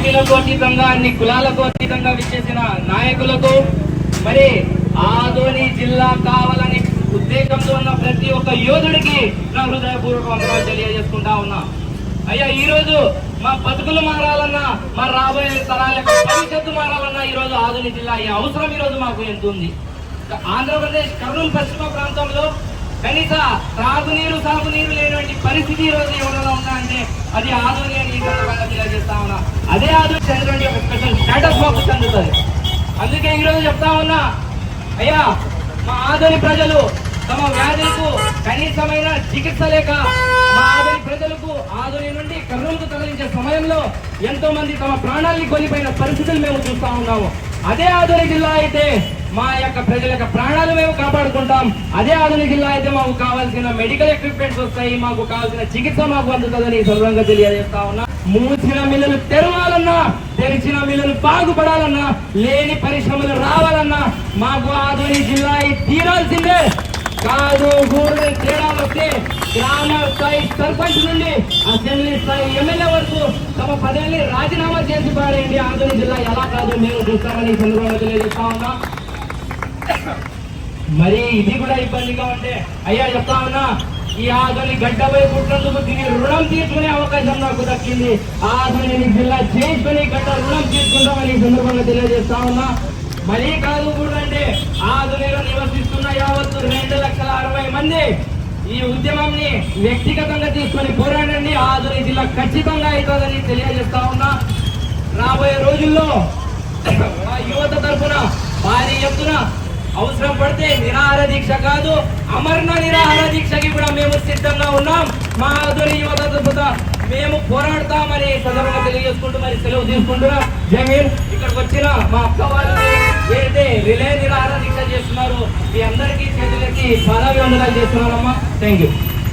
పార్టీలకు అతీతంగా అన్ని కులాలకు అతీతంగా విచ్చేసిన నాయకులకు, మరి ఆదోని జిల్లా కావాలని ఉద్దేశంతో ఉన్న ప్రతి ఒక్క యోధుడికి నా హృదయపూర్వక వందనాలు తెలియజేసుకుంటా ఉన్నా. అయ్యా, ఈ రోజు మా బతుకులు మారాలన్నా, మా రాబోయే తరాలకు భవిష్యత్తు మారాలన్నా ఈ రోజు ఆదోని జిల్లా ఈ అవసరం ఈ రోజు మాకు ఎంత ఉంది. ఆంధ్రప్రదేశ్ కర్నూలు పశ్చిమ ప్రాంతంలో కనీస త్రాగునీరు సాగునీరు లేనటువంటి పరిస్థితి ఈ రోజు ఎవరైనా ఉన్నా అంటే అది ఆదోని అని ఈ సందర్భంగా తెలియజేస్తా ఉన్నా. అదే ఆదోని చెందినటువంటి ఒక స్పెషల్ స్టేటస్ మాకు చెందుతుంది. అందుకే ఈ రోజు చెప్తా ఉన్నా, అయ్యా మా ఆదోని ప్రజలు తమ వ్యాధులకు కనీసమైన చికిత్స లేక మా ఆదోని ప్రజలకు ఆదోని నుండి కర్నూలుకు తరలించే సమయంలో ఎంతో మంది తమ ప్రాణాన్ని కోల్పోయిన పరిస్థితులు మేము చూస్తా ఉన్నాము. అదే ఆదోని జిల్లా అయితే మా యొక్క ప్రజల యొక్క ప్రాణాలు మేము కాపాడుకుంటాం. అదే ఆదోని జిల్లా అయితే మాకు కావాల్సిన మెడికల్ ఎక్విప్మెంట్స్ వస్తాయి, మాకు కావాల్సిన చికిత్స మాకు అందుతుందని సందర్భంగా తెలియజేస్తా ఉన్నా. మూసిన మిల్లులు తెరవాలన్నా, తెరిచిన మిల్లులు బాగుపడాలన్నా, లేని పరిశ్రమలు రావాలన్నా మాకు ఆదోని జిల్లా తీరాల్సిందే. కాదు గూడు తేడా వస్తే గ్రామ స్థాయి సర్పంచ్ నుండి అసెంబ్లీ స్థాయి ఎమ్మెల్యే వరకు తమ పదవిని రాజీనామా చేసి పారేయండి. ఆదోని జిల్లా ఎలా కాదు మేము చూస్తామని సందర్భంగా తెలియజేస్తా ఉన్నా. మరి ఇది కూడా ఇబ్బందిగా ఉంటే అయ్యా చెప్తా ఉన్నా, ఈ ఆదోని గడ్డపై పుట్టినందుకు దీని రుణం తీసుకునే అవకాశం నాకు దక్కింది. ఆదోని జిల్లా చేసుకుని గడ్డ రుణం తీసుకుంటామని సందర్భంగా తెలియజేస్తా ఉన్నా. మరీ కాదు కూడా అంటే ఆదోనిలో నివసిస్తున్న యావత్తు 2,60,000 మంది ఈ ఉద్యమాన్ని వ్యక్తిగతంగా తీసుకొని పోరాడండి. ఆదోని జిల్లా ఖచ్చితంగా అవుతుందని తెలియజేస్తా ఉన్నా. రాబోయే రోజుల్లో యువత తరఫున భారీ ఎత్తున అవసరం పడితే నిరాహార దీక్ష కాదు, అమరణ నిరాహార దీక్షకి కూడా మేము సిద్ధంగా ఉన్నాం. మా ఆదోని యువత తరఫున మేము పోరాడతామని సందర్భంగా తెలియజేసుకుంటూ మరి సెలవు తీసుకుంటున్నాం. జై హింద్. ఇక్కడికి వచ్చిన మా అక్క వాళ్ళు ఏదైతే రిలే నిరాహార దీక్ష చేస్తున్నారు, మీ అందరికీ చేతులకి పాదాభివందనాలు చేస్తున్నారమ్మా. Thank you.